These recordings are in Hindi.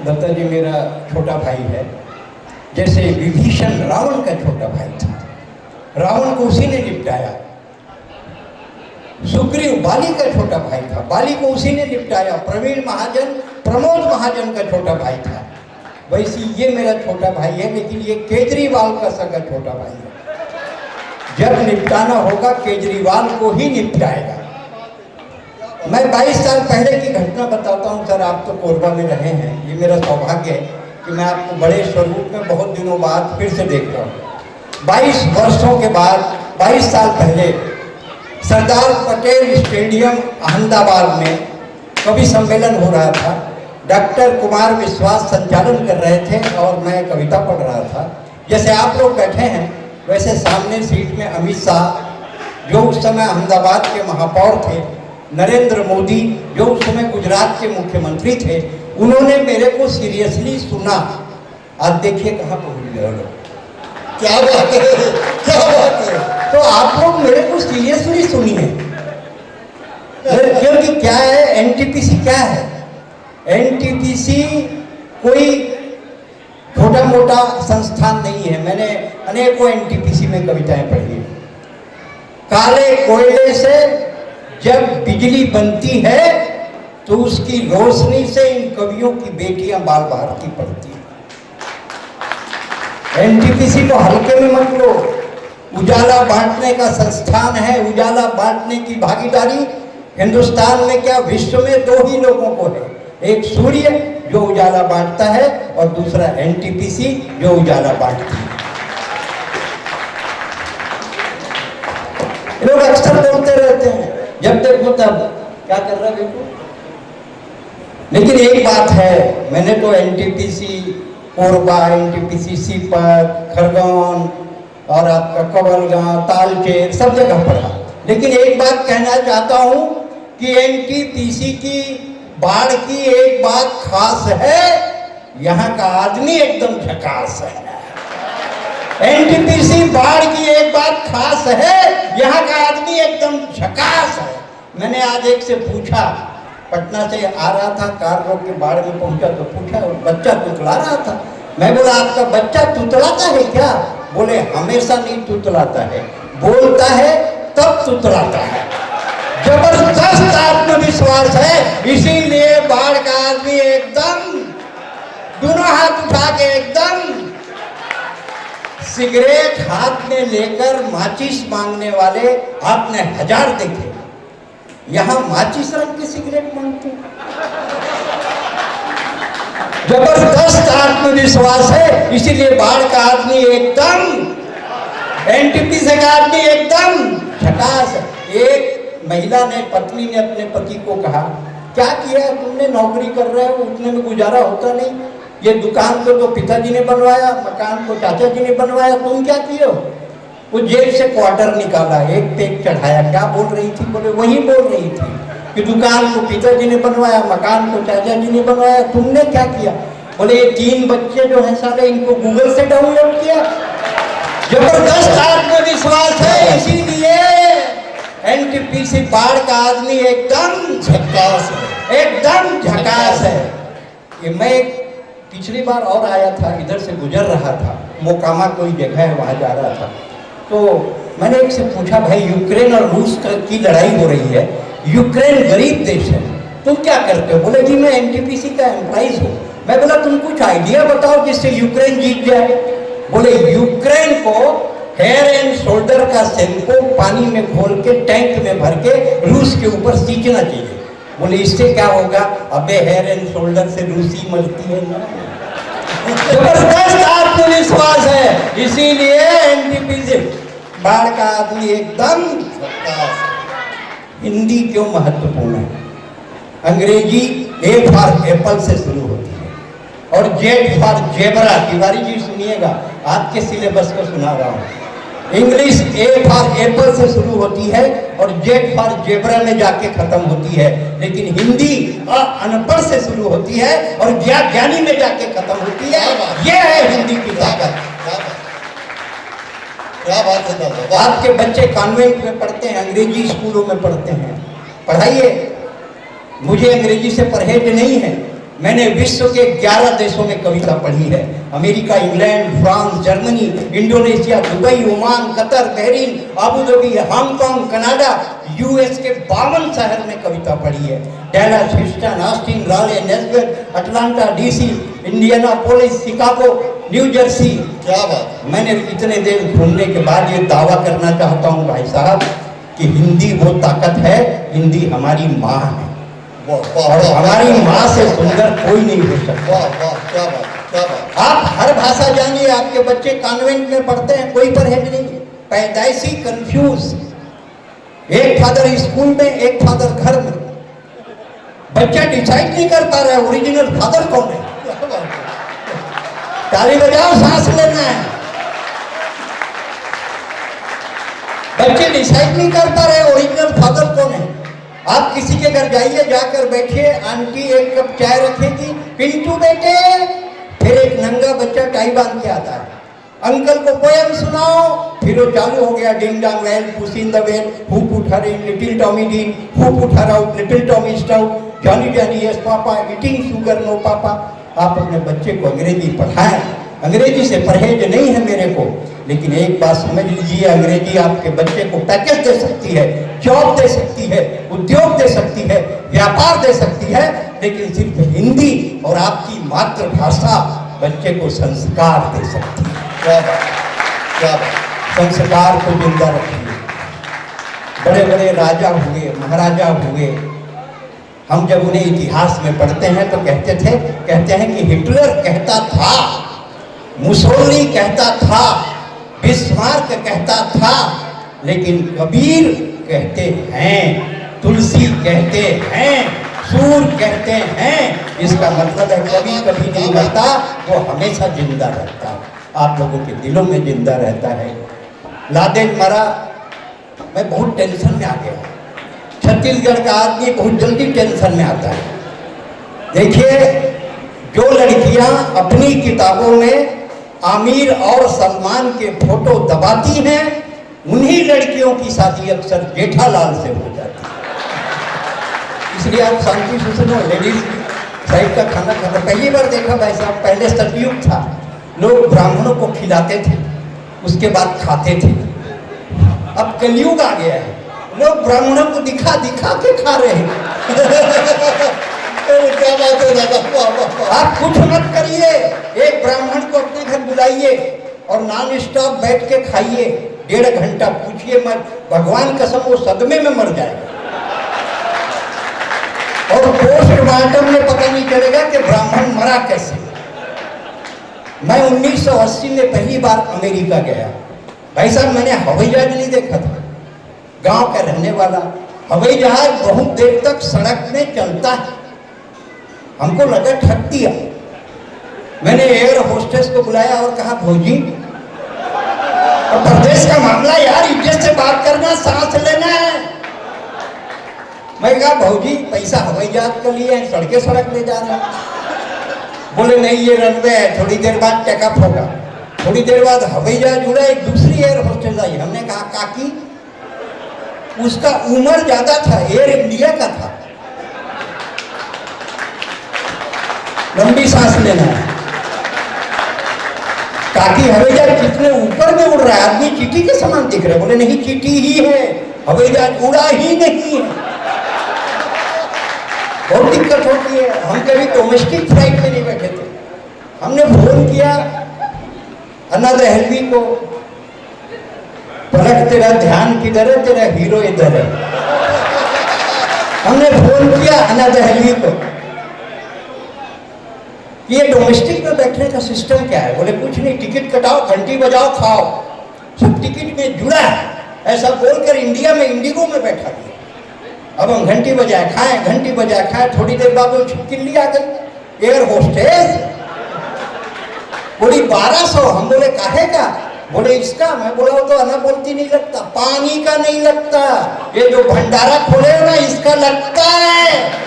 दत्ता जी मेरा छोटा भाई है। जैसे विभीषण रावण का छोटा भाई था, रावण को उसी ने निपटाया। सुग्रीव बाली का छोटा भाई था, बाली को उसी ने निपटाया। प्रवीण महाजन प्रमोद महाजन का छोटा भाई था। वैसे ये मेरा छोटा भाई है, लेकिन ये केजरीवाल का सगा छोटा भाई है। जब निपटाना होगा केजरीवाल को ही निपटाएगा। मैं 22 साल पहले की घटना बताता हूँ सर, आप तो कोरबा में रहे हैं। ये मेरा सौभाग्य है कि मैं आपको बड़े स्वरूप में बहुत दिनों बाद फिर से देख रहा हूँ। 22 वर्षों के बाद 22 साल पहले सरदार पटेल स्टेडियम अहमदाबाद में कवि सम्मेलन हो रहा था। डॉक्टर कुमार विश्वास संचालन कर रहे थे और मैं कविता पढ़ रहा था। जैसे आप लोग बैठे हैं वैसे सामने सीट में अमित शाह जो उस समय अहमदाबाद के महापौर थे, नरेंद्र मोदी जो उस समय गुजरात के मुख्यमंत्री थे, उन्होंने मेरे को सीरियसली सुना। आज देखिए कहाँ पहुँच गए लोग। क्या बात है, क्या बात है। तो आप लोग मेरे को सीरियसली सुनिए, क्योंकि क्या है एनटीपीसी क्या है। एनटीपीसी कोई छोटा मोटा संस्थान नहीं है। मैंने अनेकों एनटीपीसी में कविताएं पढ़ी। काले कोयले से जब बिजली बनती है तो उसकी रोशनी से इन कवियों की बेटियां बाल भारती पढ़ती हैं। एनटीपीसी को हल्के में मत लो। उजाला बांटने का संस्थान है। उजाला बांटने की भागीदारी हिंदुस्तान में क्या विश्व में दो ही लोगों को है, एक सूर्य जो उजाला बांटता है और दूसरा एनटीपीसी जो उजाला बांटती है। लोग अक्सर बोलते रहते हैं जब देखो तब क्या कर रहा है देखो। लेकिन एक बात है, मैंने तो एनटीपीसी कोरबा, एनटीपीसी सीपत, खरगोन और आपका कवलगांव, तालचेर सब जगह पढ़ा। लेकिन एक बात कहना चाहता हूं कि एनटीपीसी की बाढ़ की एक बात खास है, यहाँ का आदमी एकदम झकास है। एनटीपीसी बाढ़ की एक बात खास है, यहाँ का आदमी एकदम झकास है। मैंने आज एक से पूछा, पटना से आ रहा था, कार रोक के बाढ़ में पहुंचा तो पूछा, बच्चा तुतला रहा था। मैं बोला आपका बच्चा तुतलाता है क्या? बोले हमेशा नहीं तुतलाता है, बोलता है तब तुतलाता है। जबरदस्त आत्मविश्वास है, इसीलिए बाढ़ का आदमी एकदम दोनों हाथ उठा के एकदम सिगरेट हाथ में लेकर माचिस मांगने वाले आपने हजार देखे। यहां माचिस रंग की सिगरेट मांगते। जबरदस्त आत्मविश्वास है, इसीलिए बाढ़ का आदमी एकदम, एनटीपीसी का आदमी एकदम झकास। एक महिला ने, पत्नी ने अपने पति को कहा, क्या किया तुमने, नौकरी कर रहे हो, उतने में गुजारा होता नहीं। ये दुकान को तो पिताजी ने बनवाया, मकान को चाचा जी ने बनवाया, तुम क्या किए हो? वो जेब से क्वार्टर निकाला, एक पे एक चढ़ाया। क्या बोल रही थी? बोले वही बोल रही थी कि दुकान को पिताजी ने बनवाया, मकान को चाचा जी ने बनवाया, तुमने क्या किया? बोले ये 3 बच्चे जो हैं सारे, इनको गूगल से डाउनलोड किया। जबरदस्त आत्मविश्वास है, इसीलिए एनटीपीसी बाढ़ का आदमी एकदम झकास है, एकदम झकास है। ये मैं पिछली बार और आया था, इधर से गुजर रहा था, मोकामा कोई जगह है वहाँ जा रहा था, तो मैंने एक से पूछा, भाई यूक्रेन और रूस की लड़ाई हो रही है, यूक्रेन गरीब देश है, तुम क्या करते हो? बोले जी मैं एनटीपीसी का एम्प्लॉइज हूँ। मैं बोला तुम कुछ आइडिया बताओ जिससे यूक्रेन जीत जाए। बोले यूक्रेन को हेयर एंड शोल्डर का शैम्पू पानी में घोल के टैंक में भर के रूस के ऊपर सींचना चाहिए। बोले इससे क्या होगा? अबे हेयर एंड शोल्डर से रूसी मरती है ना। जबरदस्त आत्मविश्वास है, इसीलिए एनटीपीसी बाढ़ का आदमी एकदम झकास। हिंदी क्यों महत्वपूर्ण है? अंग्रेजी ए फॉर एप्पल से शुरू होती है और Z for zebra. Tiwari ji सुनिएगा, आपके सिलेबस को सुना रहा हूँ। इंग्लिश ए फॉर एप्पल से शुरू होती है और जेड फॉर जेबरा में जाके खत्म होती है, लेकिन हिंदी अनपढ़ से शुरू होती है और ज्ञानी में जाके खत्म होती है। ये है हिंदी की ताकत। क्या बात है। आपके बच्चे कॉन्वेंट में पढ़ते हैं, अंग्रेजी स्कूलों में पढ़ते हैं, पढ़ाइए। मुझे अंग्रेजी से परहेज नहीं है, मैंने विश्व के 11 देशों में कविता पढ़ी है। America, England, France, Germany, Indonesia, Dubai, Oman, Qatar, Bahrain, Abu Dhabi, Hong Kong, Canada, US के 52 शहर में कविता पढ़ी है। Dallas, Houston, Austin, Raleigh, Nashville, Atlanta, DC, Indianapolis, Chicago, New Jersey. क्या बात। मैंने इतने देर घूमने के बाद ये दावा करना चाहता हूँ भाई साहब कि हिंदी वो ताकत है, हिंदी हमारी माँ है और हमारी माँ से सुंदर कोई नहीं हो सकता। क्या बात, क्या बात। आप हर भाषा जानिए, आपके बच्चे कॉन्वेंट में पढ़ते हैं, कोई परहेज नहीं, पैदाइशी कंफ्यूज, एक फादर स्कूल में, एक फादर घर में, बच्चा डिसाइड नहीं कर पा रहा है ओरिजिनल फादर कौन है। ताली बजाओ, सांस लेना है। बच्चे डिसाइड नहीं कर पा रहे ओरिजिनल फादर कौन है। आप किसी के घर जाइए, जाकर बैठिए, आंटी एक कप चाय रखेगी, पिंटू बेटे, फिर एक नंगा बच्चा टाई बांध के आता है, अंकल को पोयम सुनाओ, फिर वो चालू हो गया डिंग dong bell, puss in the well, who put her in, little Tommy Dean, who put her out, little Tommy Stout, Johnny Johnny yes papa, eating sugar no papa. आप अपने बच्चे को अंग्रेजी पढ़ाएं, अंग्रेजी से परहेज नहीं है मेरे को, लेकिन एक बात समझ लीजिए, अंग्रेजी आपके बच्चे को पैकेज दे सकती है, जॉब दे सकती है, उद्योग दे सकती है, व्यापार दे सकती है, लेकिन सिर्फ हिंदी और आपकी मातृभाषा बच्चे को संस्कार दे सकती है। क्या बात, क्या बात। संस्कार को जिंदा रखिए। बड़े बड़े राजा हुए, महाराजा हुए, हम जब उन्हें इतिहास में पढ़ते हैं तो कहते हैं कि हिटलर कहता था, मुसोलिनी कहता था, बिस्मार्क कहता था, लेकिन कबीर कहते हैं, तुलसी कहते हैं, सूर कहते हैं। इसका मतलब है कभी कभी नहीं मरता, वो हमेशा जिंदा रहता है, आप लोगों के दिलों में जिंदा रहता है। लादेन मरा, मैं बहुत टेंशन में आ गया। छत्तीसगढ़ का आदमी बहुत जल्दी टेंशन में आता है। देखिए, जो लड़कियां अपनी किताबों में आमिर और सलमान के फोटो दबाती हैं, उन्हीं लड़कियों की शादी अक्सर जेठालाल से हो जाती है। इसलिए आप शांति से सुनो, लेडीज साइड का खाना खाता। पहली बार देखा भाई साहब, पहले सतयुग था, लोग ब्राह्मणों को खिलाते थे, उसके बाद खाते थे। अब कलयुग आ गया है, लोग ब्राह्मणों को दिखा दिखा के खा रहे हैं। क्या बात है दादा। आप कुछ मत करिए, एक ब्राह्मण को अपने घर बुलाइए और नॉन स्टॉप बैठ के खाइए, 1.5 घंटा पूछिए मत, भगवान कसम वो सदमे में मर जाएगा और पोस्टमार्टम में पता नहीं चलेगा कि ब्राह्मण मरा कैसे। मैं 1980 में पहली बार अमेरिका गया। भाई साहब, मैंने हवाई जहाज नहीं देखा था, गांव का रहने वाला। हवाई जहाज बहुत देर तक सड़क में चलता है, हमको लगा ठग दिया। मैंने एयर होस्टेस को बुलाया और कहा, भौजी, और प्रदेश का मामला यार, इज्जत से बात करना, सांस लेना है। मैं कहा, भौजी पैसा हवाई जहाज का लिए, सड़के सड़क ले जा रहे हैं। बोले नहीं, ये रनवे है, थोड़ी देर बाद टेकअप होगा। थोड़ी देर बाद हवाई जहाज उड़ा, एक दूसरी एयर होस्टेस आई। हमने कहा, काकी, उसका उम्र ज्यादा था, एयर इंडिया का था, लंबी सांस लेना है। काकी, हवाई जहाज कितने ऊपर में उड़ रहा है, आदमी चींटी के समान दिख रहे। बोले नहीं, चींटी ही है, हवाई जहाज उड़ा ही नहीं है। बहुत दिक्कत होती है। हम कभी डोमेस्टिक फ्लाइट में नहीं बैठे थे। हमने फोन किया अन्ना दहलवी को, पलक तेरा ध्यान किधर है, तेरा हीरो इधर है। हमने फोन किया अन्ना दहलवी को, ये डोमेस्टिक में बैठने का सिस्टम क्या है। बोले कुछ नहीं, टिकट कटाओ, घंटी बजाओ, खाओ, सब टिकट में जुड़ा है। ऐसा बोलकर इंडिया में इंडिगो में बैठा दिया। अब हम घंटी बजाए खाए, घंटी बजाए खाए, थोड़ी देर बाद वो छिपकिली आ गई, एयर होस्टेस। बोली 1200। हम बोले काहे का? बोले इसका। मैं बोला वो तो अना बोलती नहीं लगता, पानी का नहीं लगता, ये जो भंडारा खोले हो ना, इसका लगता है।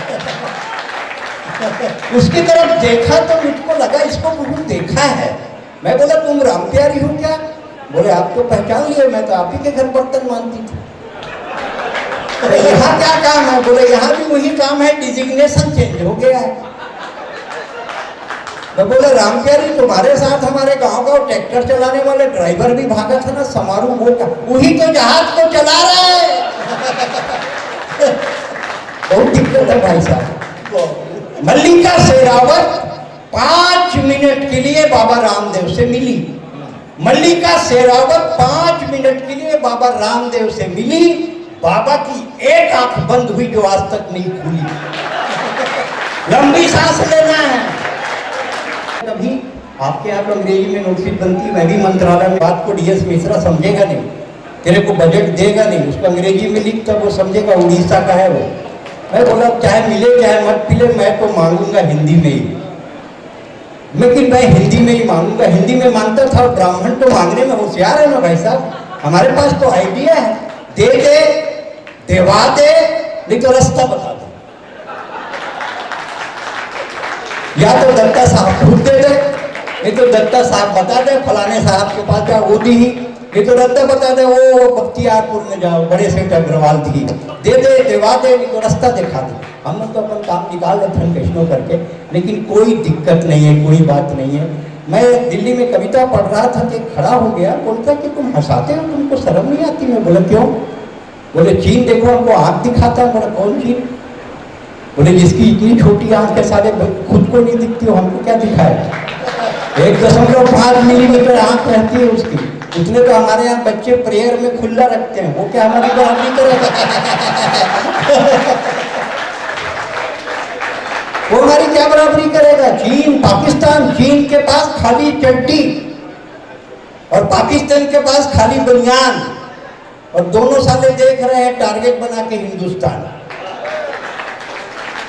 उसकी तरफ देखा तो मुझको लगा इसको बहुत देखा है। मैं बोला तुम राम प्यारी हो क्या? बोले आप तो पहचान लिए, मैं तो आप ही के घर बर्तन मानती थी। यहाँ क्या काम है? बोले यहाँ भी वही काम है, डिजिग्नेशन चेंज हो गया है। मैं बोला राम प्यारी तुम्हारे साथ हमारे गांव का ट्रैक्टर चलाने वाले ड्राइवर भी भागा था ना समारू वो का, वही तो जहाज को चला रहा है। बहुत दिक्कत है भाई साहब। मल्लिका शेरावत 5 मिनट के लिए बाबा रामदेव से मिली। मल्लिका शेरावत 5 मिनट के लिए बाबा रामदेव से मिली। बाबा की एक आंख बंद हुई जो आज तक नहीं खुली। लंबी सांस लेना है। कभी आपके यहाँ तो अंग्रेजी में नोटशीट बनती, मैं भी मंत्रालय में बात को डीएस मिश्रा समझेगा नहीं, तेरे को बजट देगा नहीं, उसको अंग्रेजी में लिख तब वो समझेगा उड़ीसा का है वो। मैं बोला चाहे मिले चाहे मत मिले मैं तो मांगूंगा हिंदी में ही, लेकिन मैं हिंदी में ही मांगूंगा। हिंदी में मांगता था, ब्राह्मण तो मांगने में होशियार है ना भाई साहब, हमारे पास तो आइडिया है, दे दे देवा दे नहीं तो रास्ता बता दे। या तो दत्ता साहब खुद दे दे, नहीं तो दत्ता साहब बता दे फलाने साहब के पास जाओ वो दी ही, नहीं तो दत्ता बता दे वो बख्तियारपुर में जाओ बड़े सेठ अग्रवाल दी, दे दे देवा दे नहीं तो रास्ता दिखा दे। हम लोग तो अपन काम निकाल लेते हैं कैसनो करके, लेकिन कोई दिक्कत नहीं है, कोई बात नहीं है। मैं दिल्ली में कविता पढ़ रहा था कि खड़ा हो गया, बोलता कि तुम हंसाते हो, तुमको शर्म नहीं आती? मैं बोला क्यों? बोले चीन देखो हमको आँख दिखाता है। बोला कौन चीन? बोले जिसकी इतनी छोटी आँख है सारे खुद को नहीं दिखती हो, हमको क्या दिखाए? 1.5 मिलीमीटर आँख रहती है उसकी, उसने तो हमारे यहाँ बच्चे प्रेयर में खुला रखते हैं, वो क्या हमारी बराबरी करेगा? वो हमारी क्या बराबरी करेगा? चीन पाकिस्तान, चीन के पास खाली चड्डी और पाकिस्तान के पास खाली बनियान, और दोनों साले देख रहे हैं टारगेट बना के हिंदुस्तान।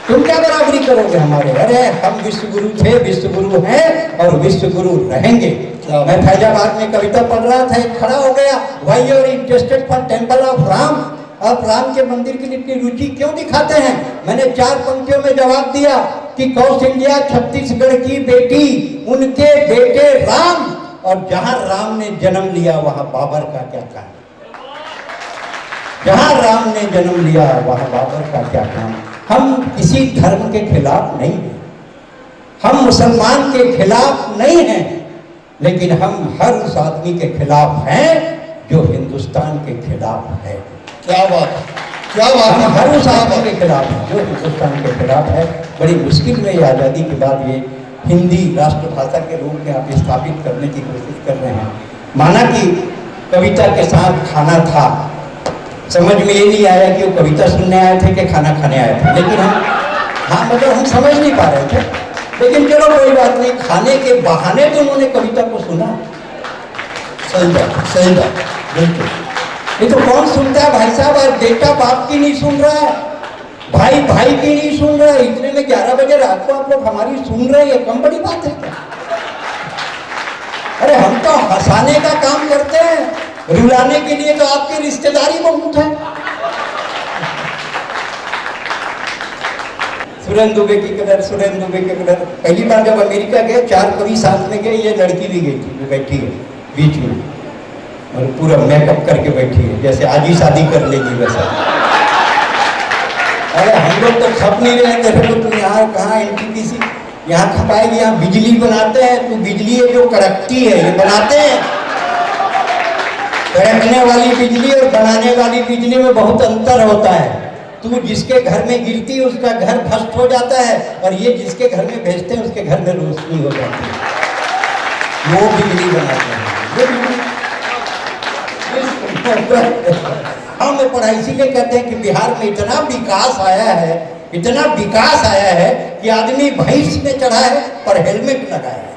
तुम क्या बराबरी करोगे हमारे? अरे हम विश्व गुरु थे, विश्व गुरु हैं और विश्व गुरु रहेंगे। मैं फैजाबाद में कविता पढ़ रहा था, एक खड़ा हो गया, why you are interested for temple of Ram? आप राम के मंदिर की इतनी रुचि क्यों दिखाते हैं? मैंने 4 पंक्तियों में जवाब दिया कि कौशल्या छत्तीसगढ़ की बेटी, उनके बेटे राम, और जहां राम ने जन्म लिया वहां बाबर का क्या काम? जहां राम ने जन्म लिया वहां बाबर का क्या काम? हम किसी धर्म के खिलाफ नहीं हैं, हम मुसलमान के खिलाफ नहीं हैं, लेकिन हम हर उस आदमी के खिलाफ हैं जो हिंदुस्तान के खिलाफ है। क्या बात, क्या बात! हम हर उस आदमी के खिलाफ हैं जो हिंदुस्तान के खिलाफ है। बड़ी मुश्किल में आज़ादी के बाद ये हिंदी राष्ट्रभाषा के रूप में आप स्थापित करने की कोशिश कर रहे हैं। माना कि कविता के साथ खाना था, समझ में ये नहीं आया कि वो कविता सुनने आए थे कि खाना खाने आए थे, लेकिन हम समझ नहीं पा रहे थे, लेकिन चलो कोई बात नहीं, खाने के बहाने तो उन्होंने कविता को सुना। सही बात, सही बात, बिल्कुल। ये तो कौन सुनता है भाई साहब? आज बेटा बाप की नहीं सुन रहा है, भाई भाई की नहीं सुन रहा है, इतने में 11 बजे रात को आप लोग हमारी सुन रहे हैं, कम बड़ी बात है क्या? अरे हम तो हंसाने का काम करते हैं, रुलाने के लिए तो आपकी रिश्तेदारी बहुत है। सुरेंद्र दुबे की कदर, सुरेंद्र दुबे की कदर। पहली बार जब अमेरिका गए 4 कवि साथ में गए, ये लड़की भी गई थी, जो बैठी है बीच में और पूरा मेकअप करके बैठी है, जैसे आज ही शादी कर लेगी वैसा। अरे हम लोग तो खप नहीं रहे, देखो तुम यहाँ कहाँ एनटीपीसी यहाँ खपाएगी, यहाँ बिजली बनाते हैं, तो बिजली है जो कड़कती है, ये बनाते हैं। कड़कने वाली बिजली और बनाने वाली बिजली में बहुत अंतर होता है। तू जिसके घर में गिरती है उसका घर भ्रष्ट हो जाता है, और ये जिसके घर में भेजते हैं उसके घर में रोशनी हो जाती है। वो बिजली बनाते हैं। हम पढ़ाई इसीलिए कहते हैं कि बिहार में इतना विकास आया है, इतना विकास आया है कि आदमी भैंस में चढ़ा है पर हेलमेट लगाया है।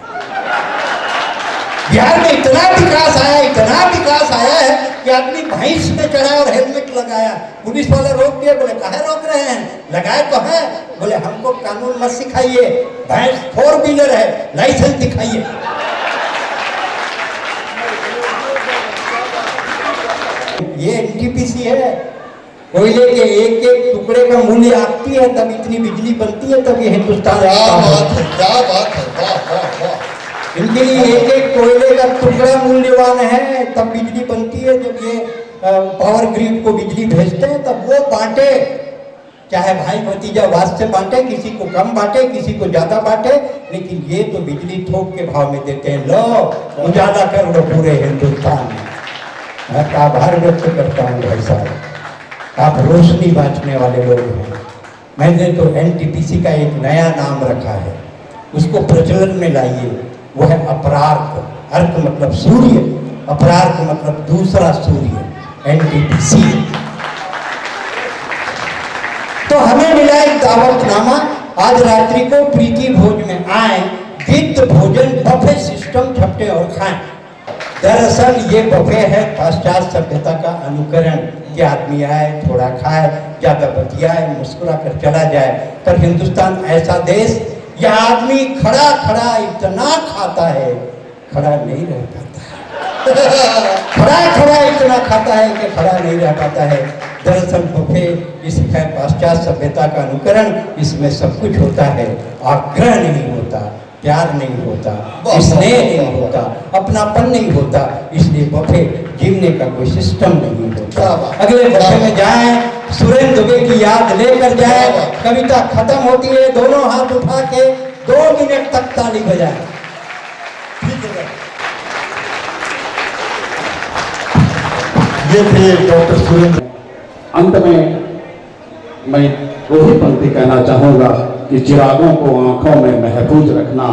बिहार में इतना विकास आया, इतना विकास आया है कि आदमी भैंस में चढ़ा और हेलमेट लगाया। पुलिस वाले रोक दिए, बोले काहे रोक रहे हैं? लगाए तो है। बोले हमको कानून मत सिखाइए, भैंस 4 व्हीलर है, लाइसेंस दिखाइए। ये एनटीपीसी है, कोयले के एक एक टुकड़े का मूल्य आती है तब इतनी बिजली बनती है, तब ये हिंदुस्तान। क्या बात है, क्या बात है, वाह वाह वाह! इनके लिए एक एक कोयले का टुकड़ा मूल्यवान है, तब बिजली बनती है। जब ये पावर ग्रिड को बिजली भेजते हैं तब वो बांटे, चाहे भाई भतीजा वास्ते बांटे, किसी को कम बांटे, किसी को ज्यादा बांटे, लेकिन ये तो बिजली थोक के भाव में देते हैं। लो उजाला कर लो पूरे हिंदुस्तान में। मैं आपका आभार व्यक्त करता हूँ भाई साहब, आप रोशनी बांटने वाले लोग हैं। मैंने तो एनटीपीसी का एक नया नाम रखा है, उसको प्रचलन में लाइए, वो है अपरार्क। अर्क मतलब सूर्य, अपरार्क मतलब दूसरा सूर्य, एनटीपीसी। तो हमें मिला एक दावतनामा, आज रात्रि को प्रीति भोज में आए, दीप्त भोजन बफे सिस्टम झपटे और खाएं। दरअसल ये बफे है पाश्चात्य सभ्यता का अनुकरण, कि आदमी आए, थोड़ा खाए, ज्यादा बतियाए, मुस्कुरा कर चला जाए। पर हिंदुस्तान ऐसा देश, यह आदमी खड़ा खड़ा इतना खाता है, खड़ा नहीं रह पाता है। खड़ा खड़ा इतना खाता है कि खड़ा नहीं रह पाता है। दरअसल बफे इस है पाश्चात्य सभ्यता का अनुकरण, इसमें सब कुछ होता है, आग्रह नहीं होता, प्यार नहीं होता, स्नेह नहीं होता, अपनापन नहीं होता, इसलिए बफे जीवने का कोई सिस्टम नहीं होता। अगले बफे में जाएं, सुरेंद्र दुबे की याद लेकर जाएं, कविता खत्म होती है, दोनों हाथ उठा के 2 मिनट तक ताली बजाएं। ये थे डॉक्टर सुरेंद्र। अंत में मैं वही पंक्ति कहना चाहूँगा कि चिरागों को आंखों में महफूज रखना,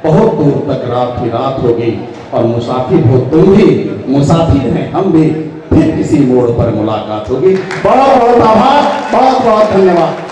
बहुत दूर तक रात ही रात होगी, और मुसाफिर हो तुम भी, मुसाफिर हैं हम भी, फिर किसी मोड़ पर मुलाकात होगी। बहुत बहुत आभार, बहुत बहुत धन्यवाद।